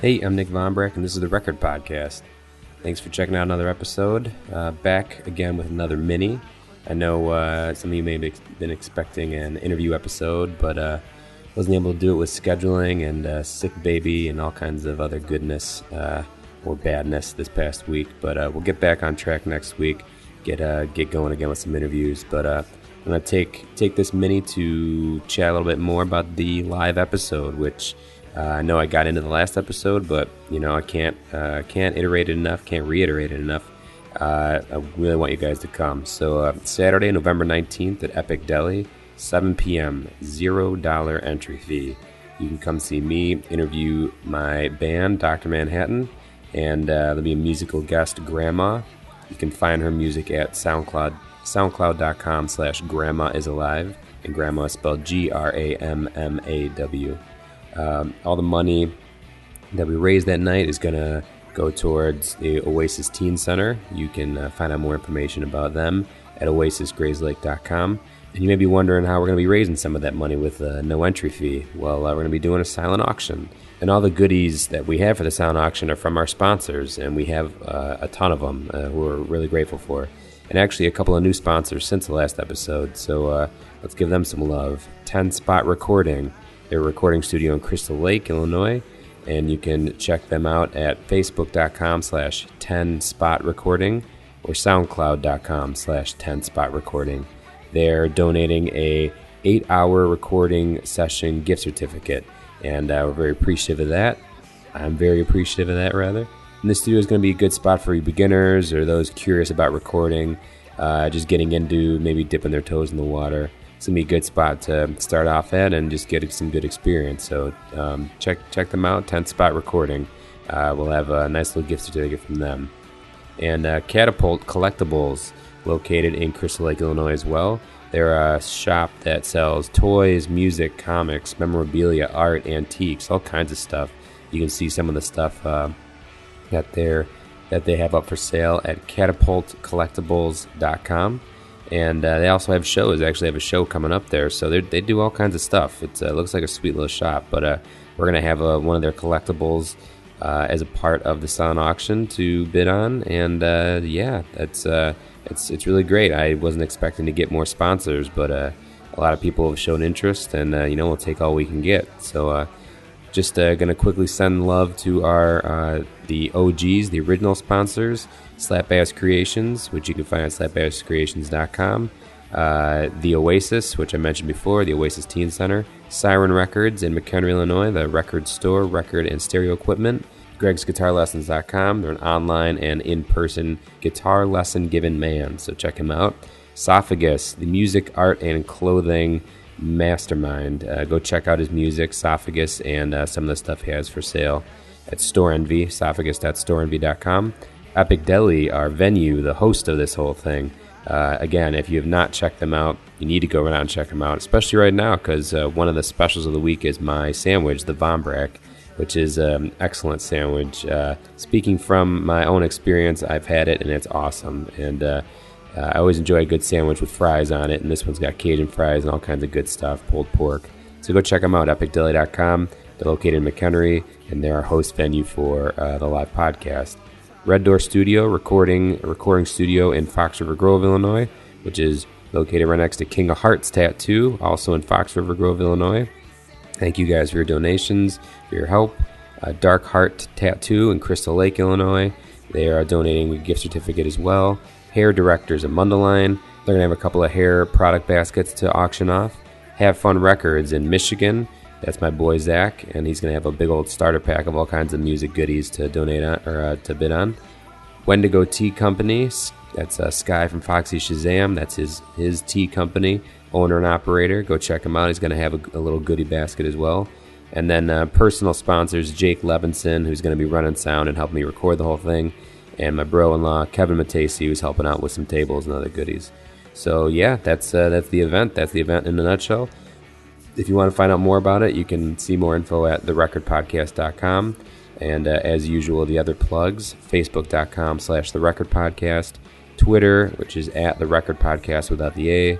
Hey, I'm Nick Vonbrack, and this is the Record Podcast. Thanks for checking out another episode. Back again with another mini. I know some of you may have been expecting an interview episode, but wasn't able to do it with scheduling and sick baby and all kinds of other goodness or badness this past week. But we'll get back on track next week, get going again with some interviews. But I'm going to take this mini to chat a little bit more about the live episode, which I know I got into the last episode, but I can't iterate it enough, can't reiterate it enough. I really want you guys to come. So Saturday, November 19th at Epic Deli, 7 p.m., $0 entry fee. You can come see me interview my band, Dr. Manhattan, and there'll be a musical guest, Grandma. You can find her music at SoundCloud, soundcloud.com/grandmaisalive, and Grandma is spelled Grammaw. All the money that we raise that night is going to go towards the Oasis Teen Center. You can find out more information about them at oasisgrayslake.com. And you may be wondering how we're going to be raising some of that money with no entry fee. Well, we're going to be doing a silent auction. And all the goodies that we have for the silent auction are from our sponsors, and we have a ton of them who we're really grateful for. And actually a couple of new sponsors since the last episode, so let's give them some love. 10 Spot Recording. They're a recording studio in Crystal Lake, Illinois, and you can check them out at facebook.com/10spotrecording or soundcloud.com/10spotrecording. They're donating a 8-hour recording session gift certificate, and we're very appreciative of that. I'm very appreciative of that, rather. And the studio is going to be a good spot for you beginners or those curious about recording, just getting into maybe dipping their toes in the water. It's going to be a good spot to start off at and just get some good experience. So check them out, 10 Spot Recording. We'll have a nice little gift certificate from them. And Catapult Collectibles, located in Crystal Lake, Illinois as well. They're a shop that sells toys, music, comics, memorabilia, art, antiques, all kinds of stuff. You can see some of the stuff that they have up for sale at catapultcollectibles.com. And they also have shows. They actually have a show coming up there. So they do all kinds of stuff. It looks like a sweet little shop. But we're going to have one of their collectibles as a part of the silent auction to bid on. And it's really great. I wasn't expecting to get more sponsors, but a lot of people have shown interest. And, we'll take all we can get. So just going to quickly send love to the OGs, the original sponsors, Slapbass Creations, which you can find at slapbasscreations.com, the Oasis, which I mentioned before, the Oasis Teen Center, Siren Records in McHenry, Illinois, the record store, record and stereo equipment, gregsguitarlessons.com. They're an online and in-person guitar lesson given man, so check him out. Sophagus, the music, art, and clothing mastermind. Go check out his music, Sophagus, and some of the stuff he has for sale at Store Envy, sophagus.storeenvy.com. Epic Deli, our venue, the host of this whole thing. Again, if you have not checked them out, you need to go around and check them out, especially right now, because one of the specials of the week is my sandwich, the Vonbrack, which is an excellent sandwich. Speaking from my own experience, I've had it, and it's awesome. And I always enjoy a good sandwich with fries on it, and this one's got Cajun fries and all kinds of good stuff, pulled pork. So go check them out, epicdeli.com. They're located in McHenry, and they're our host venue for the live podcast. Red Door Studio, recording studio in Fox River Grove, Illinois, which is located right next to King of Hearts Tattoo, also in Fox River Grove, Illinois. Thank you guys for your donations, for your help. Dark Heart Tattoo in Crystal Lake, Illinois. They are donating a gift certificate as well. Hair Directors at Mundaline. They're going to have a couple of hair product baskets to auction off. Have Fun Records in Michigan. That's my boy Zach, and he's going to have a big old starter pack of all kinds of music goodies to donate on, or to bid on. Wendigo Tea Company, that's Sky from Foxy Shazam. That's his tea company, owner and operator. Go check him out. He's going to have a little goodie basket as well. And then personal sponsors, Jake Levinson, who's going to be running sound and helping me record the whole thing, and my bro-in-law, Kevin Matesi, who's helping out with some tables and other goodies. So yeah, that's the event. That's the event in a nutshell. If you want to find out more about it, you can see more info at therecordpodcast.com. And as usual, the other plugs, facebook.com/therecordpodcast, Twitter, which is at therecordpodcast without the A,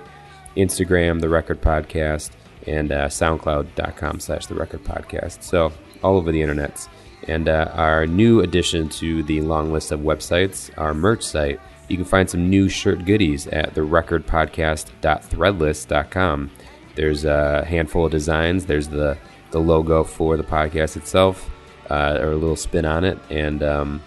Instagram, The Record Podcast, and SoundCloud.com/The Record Podcast. So all over the internets. And our new addition to the long list of websites, our merch site. You can find some new shirt goodies at therecordpodcast.threadless.com. There's a handful of designs. There's the logo for the podcast itself, or a little spin on it, and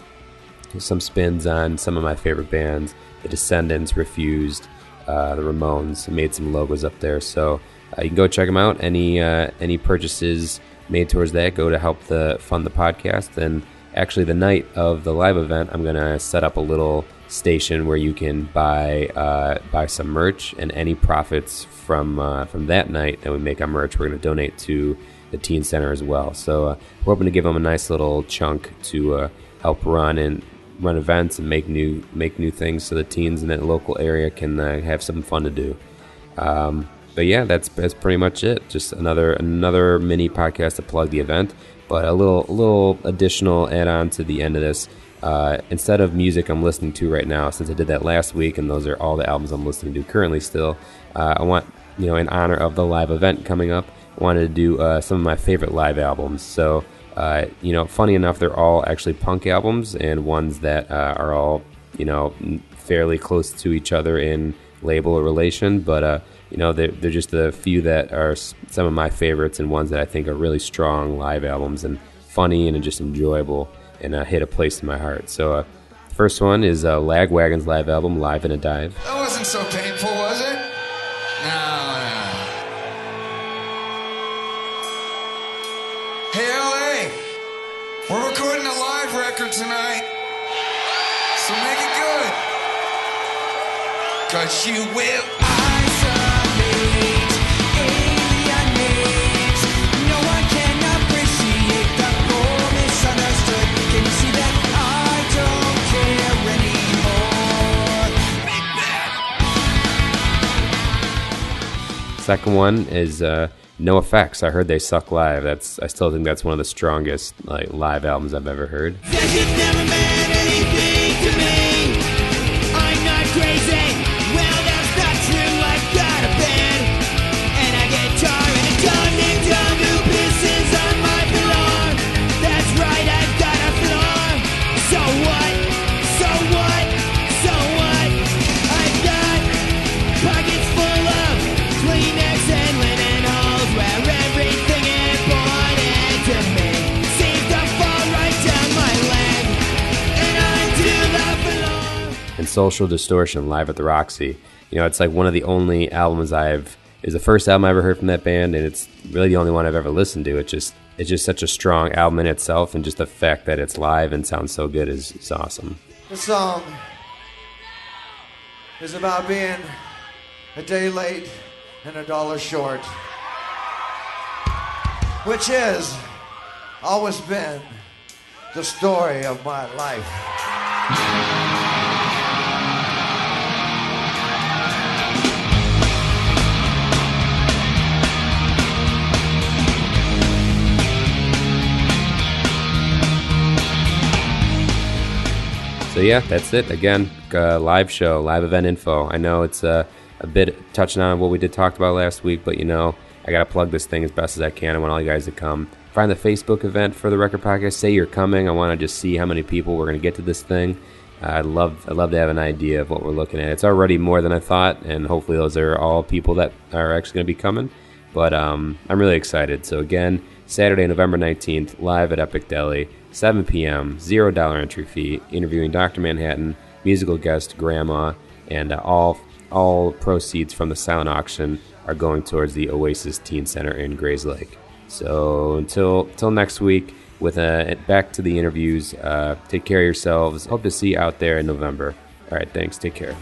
some spins on some of my favorite bands. The Descendants, Refused, the Ramones. Made some logos up there, so you can go check them out. Any purchases made towards that go to help fund the podcast. And actually, the night of the live event, I'm gonna set up a little station where you can buy some merch, and any profits from that night that we make on merch, we're gonna donate to the Teen Center as well. So we're hoping to give them a nice little chunk to help run events and make new things so the teens in that local area can have something fun to do. But yeah, that's pretty much it. Just another mini podcast to plug the event, but a little additional add-on to the end of this. Instead of music I'm listening to right now, since I did that last week, and those are all the albums I'm listening to currently still, I want, in honor of the live event coming up, I wanted to do some of my favorite live albums. So, funny enough, they're all actually punk albums, and ones that are all, fairly close to each other in label or relation, but they're just a few that are some of my favorites, and ones that I think are really strong live albums and funny and just enjoyable, and hit a place in my heart. So the first one is Lagwagon's live album, Live in a Dive. That wasn't so painful, was it? No. Hey, LA, we're recording a live record tonight, so make it good. 'Cause you will isolate, alienate. No one can appreciate the poor misunderstood. Can you see that I don't care anymore? Big bad. Second one is No Effects. I heard they suck live. I still think that's one of the strongest live albums I've ever heard. It never meant anything to me. I'm not crazy. Well, that's not true. I've got a band and a guitar and a dog named John who pisses on my floor. That's right, I've got a floor. So what? So what? So what? I've got pockets full of Kleenex and linen holes where everything important to me seems to fall right down my leg, and I do that below. And Social Distortion, Live at the Roxy. It's like one of the only albums is the first album I ever heard from that band, and it's really the only one I've ever listened to. It's just such a strong album in itself, and just the fact that it's live and sounds so good is awesome. The song is about being a day late and $1 short, which has always been the story of my life. So yeah, that's it. Again, live show, live event info. I know it's a bit touching on what we talked about last week, but I gotta plug this thing as best as I can. I want all you guys to come. Find the Facebook event for the Record Podcast. Say you're coming. I want to just see how many people we're gonna get to this thing. I'd love to have an idea of what we're looking at. It's already more than I thought, and hopefully those are all people that are actually gonna be coming. But I'm really excited. So again, Saturday, November 19th, live at Epic Deli, 7 p.m., $0 entry fee, interviewing Dr. Manhattan, musical guest Grandma, and all proceeds from the silent auction are going towards the Oasis Teen Center in Grays Lake. So until next week, with back to the interviews, take care of yourselves. Hope to see you out there in November. All right, thanks. Take care.